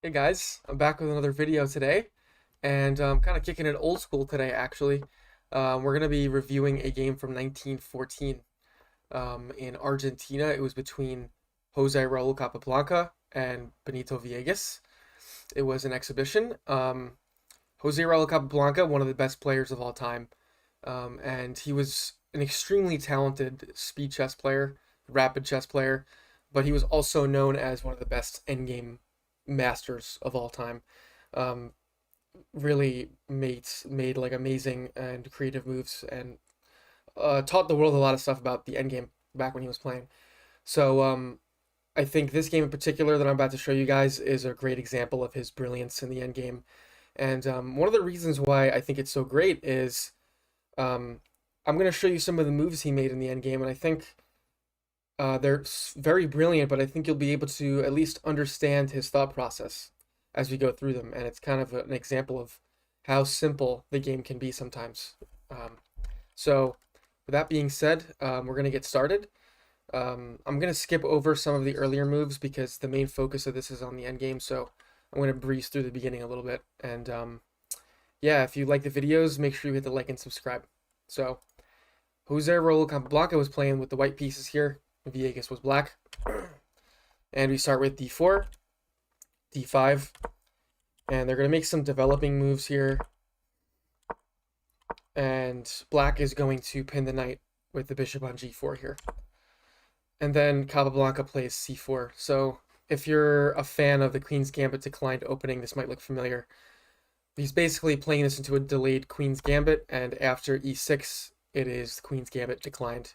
Hey guys, I'm back with another video today, and I'm kind of kicking it old school today actually. We're going to be reviewing a game from 1914 in Argentina. It was between Jose Raul Capablanca and Benito Villegas. It was an exhibition. Jose Raul Capablanca, one of the best players of all time, and he was an extremely talented speed chess player, rapid chess player, but he was also known as one of the best endgame masters of all time. Um, really made like amazing and creative moves and taught the world a lot of stuff about the endgame back when he was playing. So I think this game in particular that I'm about to show you guys is a great example of his brilliance in the endgame. And one of the reasons why I think it's so great is um, I'm going to show you some of the moves he made in the endgame, and I think they're very brilliant, but I think you'll be able to at least understand his thought process as we go through them. And it's kind of an example of how simple the game can be sometimes. So, with that being said, we're going to get started. I'm going to skip over some of the earlier moves because the main focus of this is on the end game. So, I'm going to breeze through the beginning a little bit. And yeah, if you like the videos, make sure you hit the like and subscribe. So, Jose Raul Capablanca was playing with the white pieces here. Villegas was black. And we start with d4, d5, and they're going to make some developing moves here. And black is going to pin the knight with the bishop on g4 here. And then Capablanca plays c4. So if you're a fan of the Queen's Gambit declined opening, this might look familiar. He's basically playing this into a delayed Queen's Gambit, and after e6, it is Queen's Gambit declined.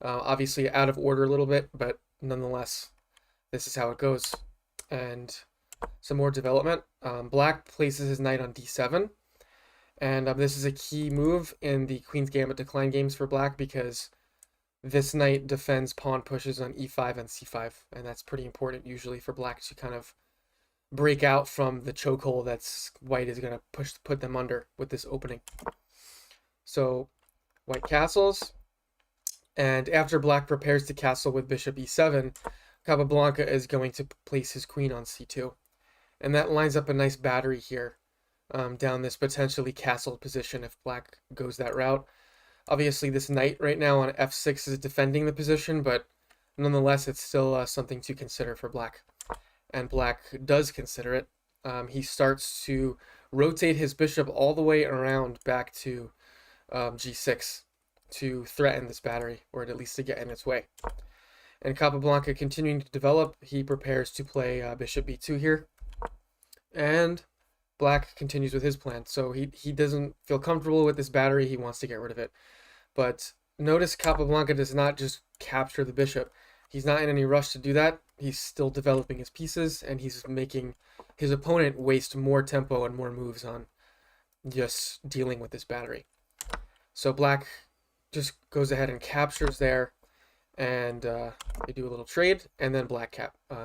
Obviously out of order a little bit, but nonetheless, this is how it goes. And some more development. Black places his knight on d7, and this is a key move in the Queen's Gambit decline games for black because this knight defends pawn pushes on e5 and c5, and that's pretty important usually for black to kind of break out from the chokehold that's white is going to put them under with this opening. So white castles. And after black prepares to castle with bishop e7, Capablanca is going to place his queen on c2. And that lines up a nice battery here down this potentially castled position if black goes that route. Obviously, this knight right now on f6 is defending the position, but nonetheless, it's still something to consider for black. And black does consider it. He starts to rotate his bishop all the way around back to g6. To threaten this battery, or at least to get in its way. And Capablanca continuing to develop, he prepares to play bishop b2 here. And black continues with his plan. So he doesn't feel comfortable with this battery, he wants to get rid of it. But notice Capablanca does not just capture the bishop. He's not in any rush to do that. He's still developing his pieces, and he's making his opponent waste more tempo and more moves on just dealing with this battery. So black just goes ahead and captures there, and they do a little trade, and then black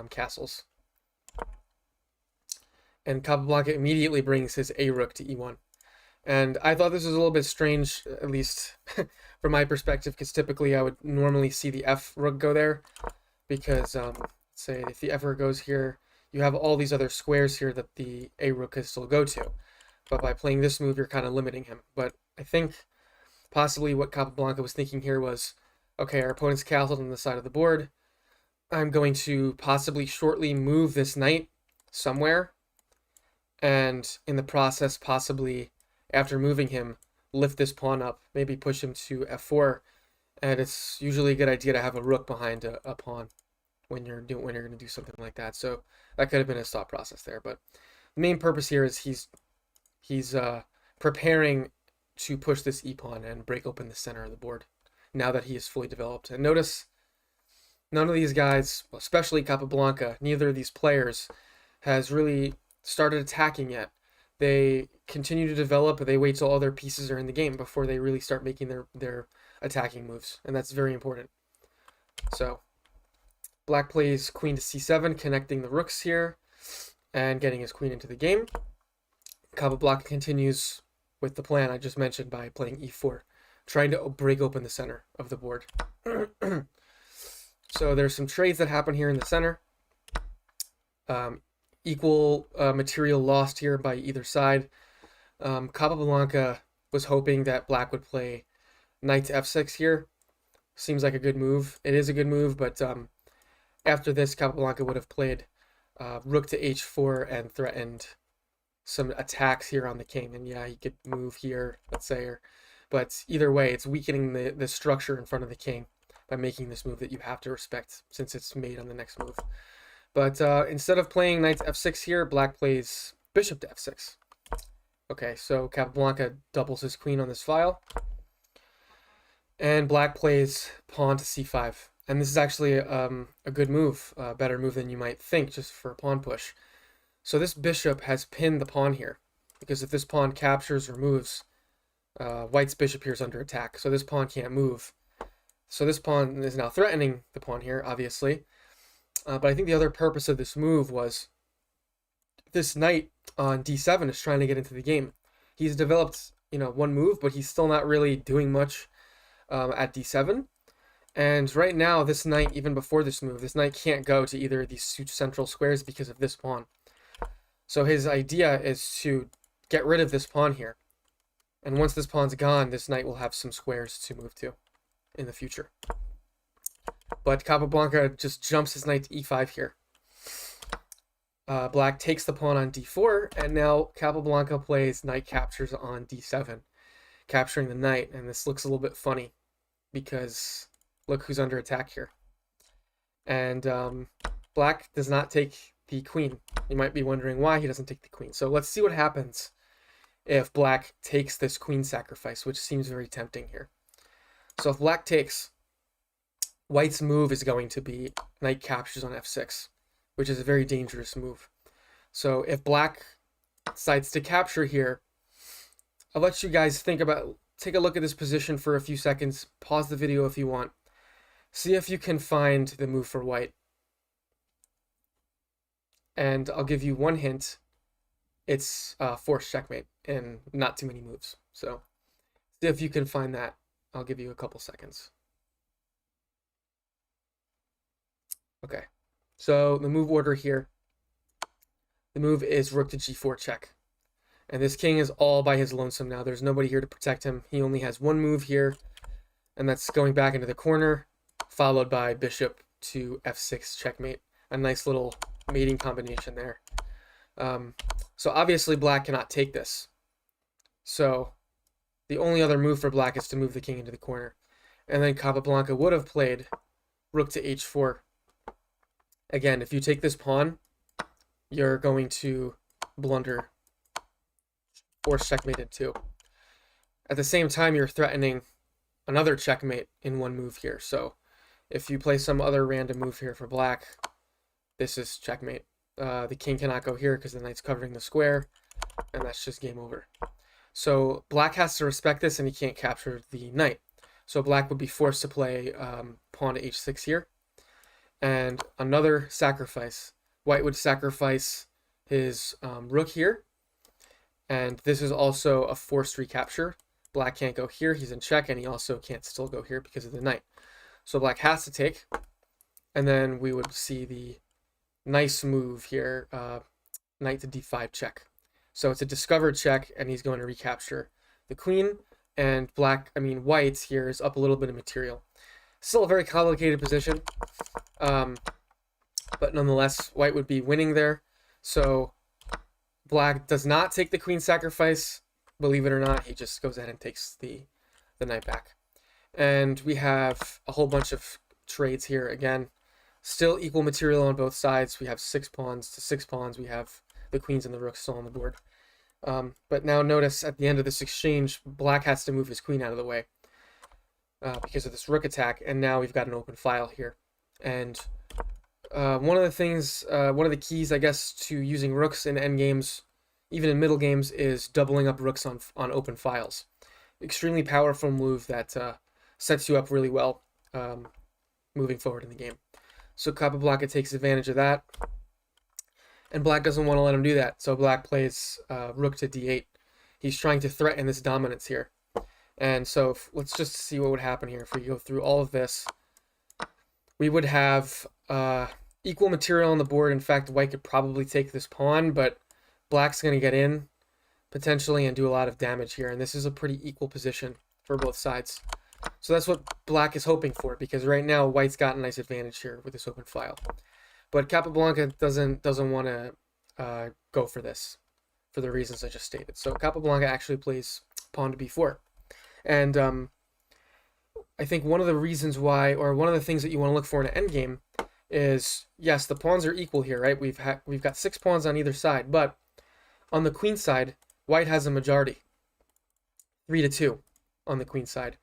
castles. And Capablanca immediately brings his a rook to e1. And I thought this was a little bit strange, at least from my perspective, because typically I would normally see the f rook go there, because say if the f rook goes here, you have all these other squares here that the a rook could still go to. But by playing this move, you're kind of limiting him. But I think possibly what Capablanca was thinking here was, okay, our opponent's castled on the side of the board. I'm going to possibly shortly move this knight somewhere, and in the process, possibly after moving him, lift this pawn up, maybe push him to f4. And it's usually a good idea to have a rook behind a pawn when you're going to do something like that. So that could have been his thought process there. But the main purpose here is he's preparing to push this e-pawn and break open the center of the board now that he is fully developed. And notice none of these guys, especially Capablanca, neither of these players has really started attacking yet. They continue to develop, they wait till all their pieces are in the game before they really start making their attacking moves, and that's very important. So black plays queen to c7, connecting the rooks here and getting his queen into the game. Capablanca continues with the plan I just mentioned by playing e4, trying to break open the center of the board. So there's some trades that happen here in the center. equal material lost here by either side. Capablanca was hoping that black would play knight to f6 here. Seems like a good move. It is a good move, but after this, Capablanca would have played rook to h4 and threatened some attacks here on the king. And yeah, he could move here, let's say, but either way, it's weakening the structure in front of the king by making this move that you have to respect since it's made on the next move. But instead of playing knight to f6 here, black plays bishop to f6. Okay, so Capablanca doubles his queen on this file. And black plays pawn to c5. And this is actually a good move, a better move than you might think just for a pawn push. So this bishop has pinned the pawn here, because if this pawn captures or moves, white's bishop here is under attack. So this pawn can't move. So this pawn is now threatening the pawn here, obviously. But I think the other purpose of this move was this knight on d7 is trying to get into the game. He's developed, one move, but he's still not really doing much at d7. And right now, this knight, even before this move, this knight can't go to either of these two central squares because of this pawn. So his idea is to get rid of this pawn here. And once this pawn's gone, this knight will have some squares to move to in the future. But Capablanca just jumps his knight to e5 here. Black takes the pawn on d4, and now Capablanca plays knight captures on d7, capturing the knight. And this looks a little bit funny because look who's under attack here. And black does not take the queen. You might be wondering why he doesn't take the queen. So let's see what happens if black takes this queen sacrifice, which seems very tempting here. So if black takes, white's move is going to be knight captures on f6, which is a very dangerous move. So if black decides to capture here, I'll let you guys take a look at this position for a few seconds, pause the video if you want, see if you can find the move for white. And I'll give you one hint. It's forced checkmate and not too many moves. So see if you can find that. I'll give you a couple seconds. Okay, so the move order here. The move is rook to g4 check. And this king is all by his lonesome now. There's nobody here to protect him. He only has one move here, and that's going back into the corner, followed by bishop to f6 checkmate. A nice little mating combination there. So obviously black cannot take this. So the only other move for black is to move the king into the corner. And then Capablanca would have played rook to h4. Again, if you take this pawn, you're going to blunder force checkmate in two. At the same time, you're threatening another checkmate in one move here. So if you play some other random move here for black, this is checkmate. The king cannot go here because the knight's covering the square, and that's just game over. So black has to respect this, and he can't capture the knight. So black would be forced to play pawn to h6 here. And another sacrifice. White would sacrifice his rook here. And this is also a forced recapture. Black can't go here. He's in check, and he also can't still go here because of the knight. So black has to take. And then we would see the nice move here, knight to d5 check. So it's a discovered check, and he's going to recapture the queen. And white here is up a little bit of material. Still a very complicated position. But nonetheless, white would be winning there. So black does not take the queen sacrifice. Believe it or not, he just goes ahead and takes the knight back. And we have a whole bunch of trades here again. Still equal material on both sides. We have 6 pawns to 6 pawns. We have the queens and the rooks still on the board. But now notice at the end of this exchange, black has to move his queen out of the way because of this rook attack. And now we've got an open file here. And one of the keys, I guess, to using rooks in endgames, even in middle games, is doubling up rooks on open files. Extremely powerful move that sets you up really well moving forward in the game. So Capablanca takes advantage of that. And black doesn't want to let him do that. So black plays rook to d8. He's trying to threaten this dominance here. And so let's just see what would happen here. If we go through all of this, we would have equal material on the board. In fact, white could probably take this pawn, but black's going to get in potentially and do a lot of damage here. And this is a pretty equal position for both sides. So that's what black is hoping for, because right now white's got a nice advantage here with this open file. But Capablanca doesn't want to go for this for the reasons I just stated. So Capablanca actually plays pawn to b4. And I think one of the reasons why, or one of the things that you want to look for in an endgame is, yes, the pawns are equal here, right? We've got 6 pawns on either side, but on the queen side, white has a majority, 3-2 on the queen side.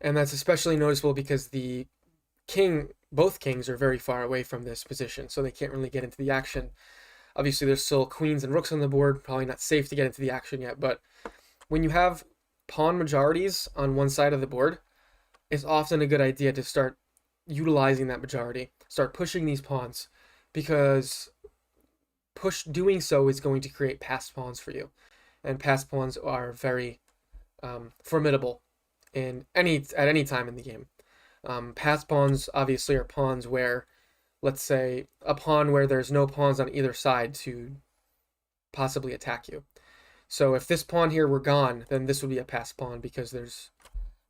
And that's especially noticeable because both kings are very far away from this position, so they can't really get into the action. Obviously, there's still queens and rooks on the board, probably not safe to get into the action yet, but when you have pawn majorities on one side of the board, it's often a good idea to start utilizing that majority, start pushing these pawns, because doing so is going to create passed pawns for you, and passed pawns are very formidable at any time in the game. Passed pawns obviously are pawns where, let's say, a pawn where there's no pawns on either side to possibly attack you. So if this pawn here were gone, then this would be a passed pawn because there's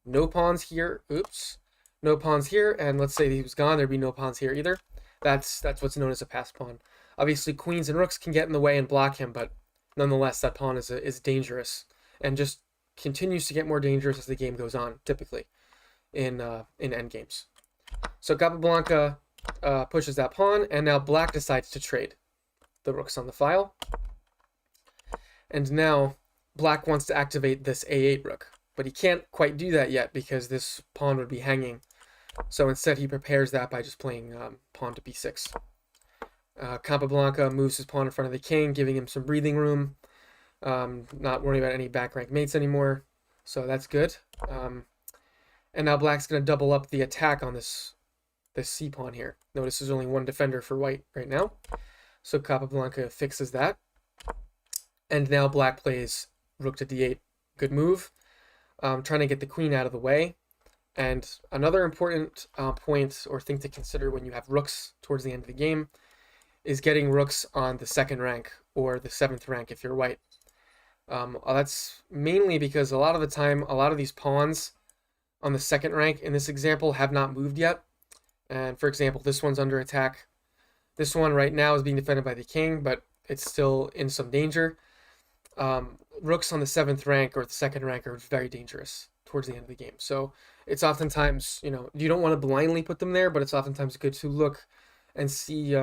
no pawns here. Oops. No pawns here, and let's say he was gone, there'd be no pawns here either. That's what's known as a passed pawn. Obviously, queens and rooks can get in the way and block him, but nonetheless, that pawn is dangerous and just continues to get more dangerous as the game goes on, typically, in endgames. So Capablanca pushes that pawn, and now black decides to trade the rooks on the file. And now black wants to activate this a8 rook, but he can't quite do that yet because this pawn would be hanging. So instead he prepares that by just playing pawn to b6. Capablanca moves his pawn in front of the king, giving him some breathing room. Not worrying about any back rank mates anymore, so that's good. And now black's going to double up the attack on this c pawn here. Notice there's only one defender for white right now, so Capablanca fixes that. And now black plays rook to d8. Good move. Trying to get the queen out of the way. And another important point or thing to consider when you have rooks towards the end of the game is getting rooks on the 2nd rank or the 7th rank if you're white. That's mainly because a lot of the time, a lot of these pawns on the 2nd rank in this example have not moved yet. And for example, this one's under attack. This one right now is being defended by the king, but it's still in some danger. Rooks on the 7th rank or the 2nd rank are very dangerous towards the end of the game. So it's oftentimes, you don't want to blindly put them there, but it's oftentimes good to look and see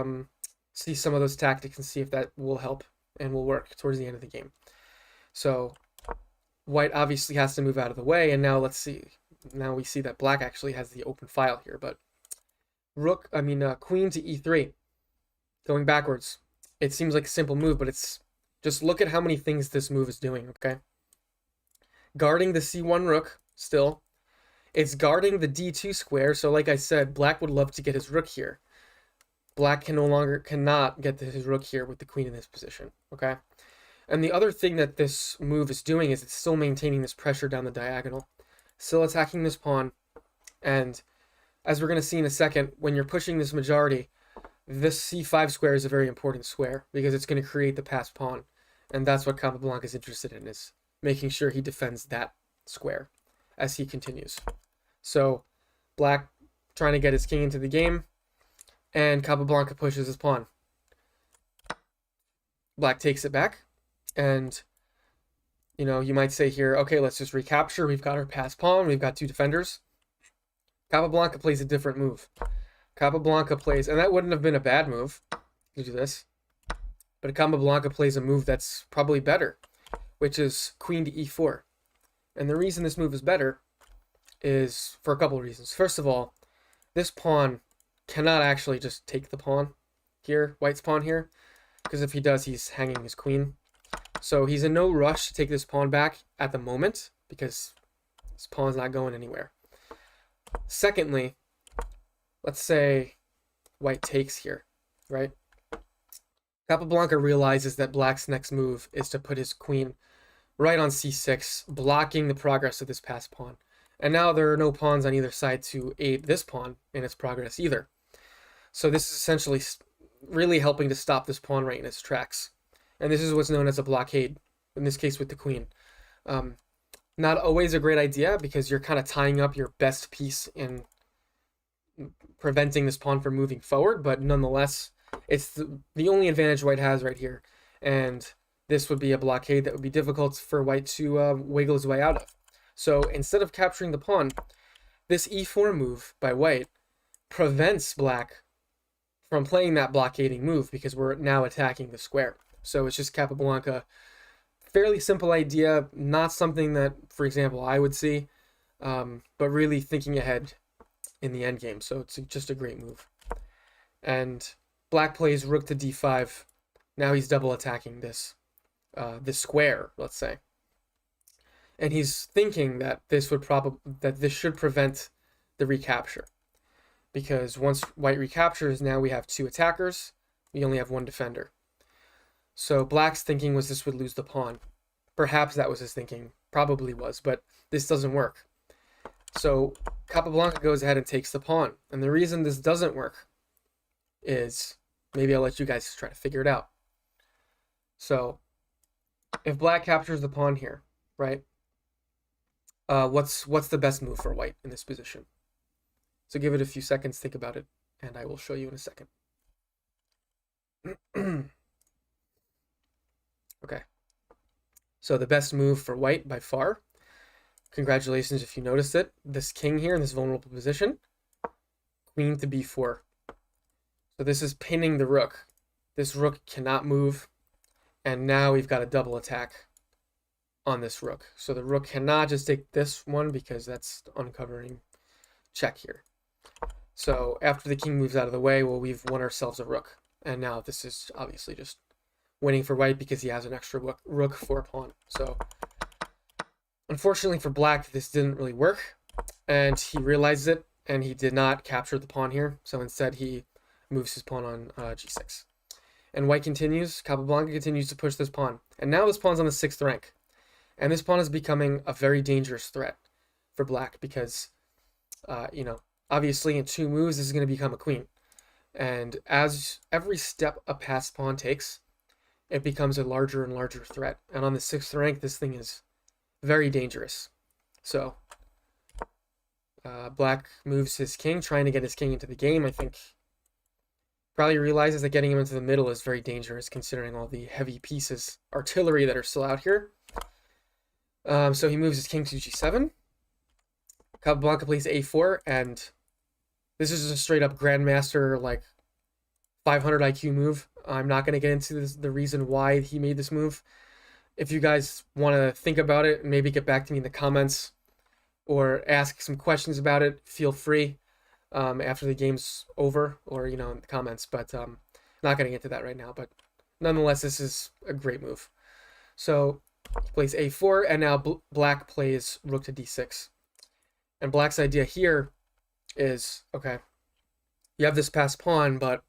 some of those tactics and see if that will help and will work towards the end of the game. So white obviously has to move out of the way, and now let's see. Now we see that black actually has the open file here, but queen to e3, going backwards. It seems like a simple move, but it's just look at how many things this move is doing, okay? Guarding the c1 rook still. It's guarding the d2 square, so like I said, black would love to get his rook here. Black cannot get his rook here with the queen in this position, okay? And the other thing that this move is doing is it's still maintaining this pressure down the diagonal. Still attacking this pawn, and as we're going to see in a second, when you're pushing this majority, this c5 square is a very important square because it's going to create the passed pawn. And that's what Capablanca is interested in, is making sure he defends that square as he continues. So black trying to get his king into the game, and Capablanca pushes his pawn. Black takes it back, and you might say here, okay, let's just recapture. We've got our passed pawn. We've got 2 defenders. Capablanca plays a different move. Capablanca plays, and that wouldn't have been a bad move to do this, but Capablanca plays a move that's probably better, which is queen to e4. And the reason this move is better is for a couple of reasons. First of all, this pawn cannot actually just take the pawn here, white's pawn here, because if he does, he's hanging his queen. So he's in no rush to take this pawn back at the moment because this pawn's not going anywhere. Secondly, let's say white takes here, right? Capablanca realizes that black's next move is to put his queen right on c6, blocking the progress of this passed pawn. And now there are no pawns on either side to aid this pawn in its progress either. So this is essentially really helping to stop this pawn right in its tracks. And this is what's known as a blockade, in this case with the queen. Um, Not always a great idea because you're kind of tying up your best piece in preventing this pawn from moving forward, but nonetheless, it's the only advantage white has right here. And this would be a blockade that would be difficult for white to wiggle his way out of. So instead of capturing the pawn, this e4 move by white prevents black from playing that blockading move because we're now attacking the square. So it's just Capablanca. Fairly simple idea, not something that, for example, I would see, but really thinking ahead in the endgame. So it's just a great move. And black plays rook to d5. Now he's double attacking this square, let's say. And he's thinking that this should prevent the recapture. Because once white recaptures, now we have two attackers. We only have one defender. So black's thinking was this would lose the pawn. Perhaps that was his thinking. Probably was, but this doesn't work. So Capablanca goes ahead and takes the pawn. And the reason this doesn't work is, maybe I'll let you guys try to figure it out. So if black captures the pawn here, right? What's the best move for white in this position? So give it a few seconds, think about it, and I will show you in a second. Okay. So the best move for white by far, congratulations if you noticed it, this king here in this vulnerable position, queen to b4. So this is pinning the rook. This rook cannot move, and now we've got a double attack on this rook. So the rook cannot just take this one because that's uncovering check here. So after the king moves out of the way, well, we've won ourselves a rook. And now this is obviously just winning for white because he has an extra rook for a pawn. So unfortunately for black, this didn't really work. And he realized it, and he did not capture the pawn here. So instead, he moves his pawn on g6. And white continues. Capablanca continues to push this pawn. And now this pawn's on the 6th rank. And this pawn is becoming a very dangerous threat for black because, obviously in 2 moves, this is going to become a queen. And as every step a passed pawn takes, it becomes a larger and larger threat. And on the 6th rank, this thing is very dangerous. So black moves his king, trying to get his king into the game. I think probably realizes that getting him into the middle is very dangerous considering all the heavy pieces, artillery that are still out here. So he moves his king to g7. Capablanca plays a4, and this is a straight up grandmaster, like 500 IQ move. I'm not going to get into the reason why he made this move. If you guys want to think about it and maybe get back to me in the comments or ask some questions about it, feel free after the game's over or, in the comments. But not going to get into that right now. But nonetheless, this is a great move. So he plays a4, and now black plays rook to d6. And black's idea here is, okay, you have this passed pawn, but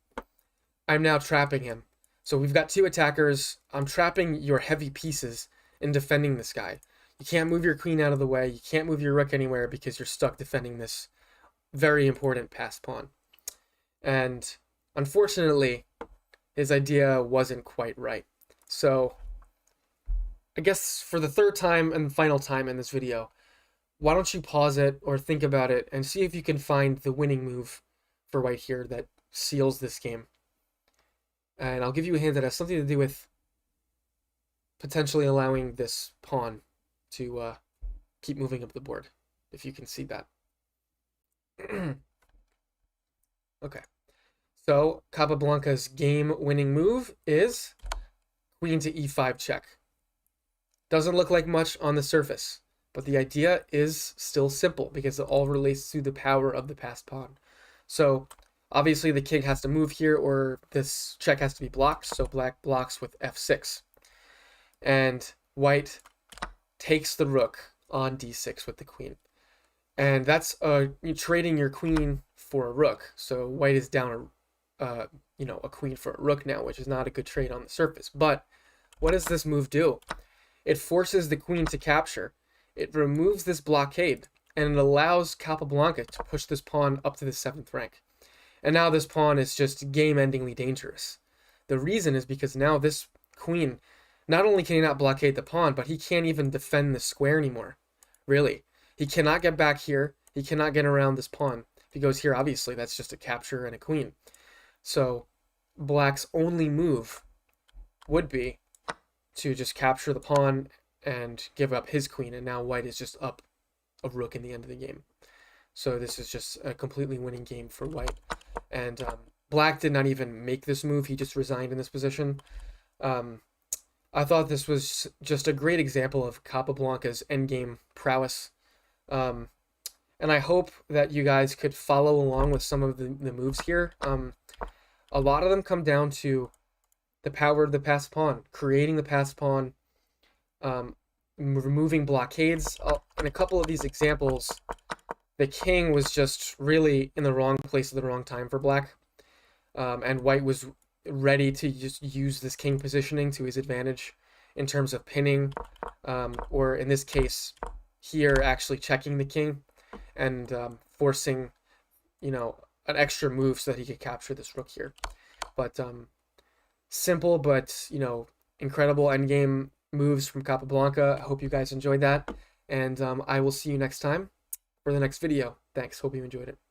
I'm now trapping him. So we've got 2 attackers. I'm trapping your heavy pieces in defending this guy. You can't move your queen out of the way. You can't move your rook anywhere because you're stuck defending this very important passed pawn. And unfortunately, his idea wasn't quite right. So I guess for the 3rd time and final time in this video, why don't you pause it or think about it and see if you can find the winning move for white here that seals this game. And I'll give you a hint that has something to do with potentially allowing this pawn to keep moving up the board, if you can see that. Okay. So Capablanca's game-winning move is queen to e5 check. Doesn't look like much on the surface, but the idea is still simple because it all relates to the power of the passed pawn. So obviously the king has to move here or this check has to be blocked, so black blocks with f6. And white takes the rook on d6 with the queen. And that's you're trading your queen for a rook. So white is down a queen for a rook now, which is not a good trade on the surface. But what does this move do? It forces the queen to capture. It removes this blockade, and it allows Capablanca to push this pawn up to the 7th rank. And now this pawn is just game-endingly dangerous. The reason is because now this queen, not only can he not blockade the pawn, but he can't even defend the square anymore. Really. He cannot get back here. He cannot get around this pawn. If he goes here, obviously, that's just a capture and a queen. So black's only move would be to just capture the pawn and give up his queen, and now white is just up a rook in the end of the game. So this is just a completely winning game for white. And black did not even make this move. He just resigned in this position. I thought this was just a great example of Capablanca's endgame prowess. And I hope that you guys could follow along with some of the moves here. A lot of them come down to the power of the passed pawn, creating the passed pawn, removing blockades. In a couple of these examples, the king was just really in the wrong place at the wrong time for black. And white was ready to just use this king positioning to his advantage in terms of pinning, or in this case here actually checking the king and forcing, an extra move so that he could capture this rook here. But simple but incredible endgame moves from Capablanca. I hope you guys enjoyed that, and I will see you next time for the next video. Thanks. Hope you enjoyed it.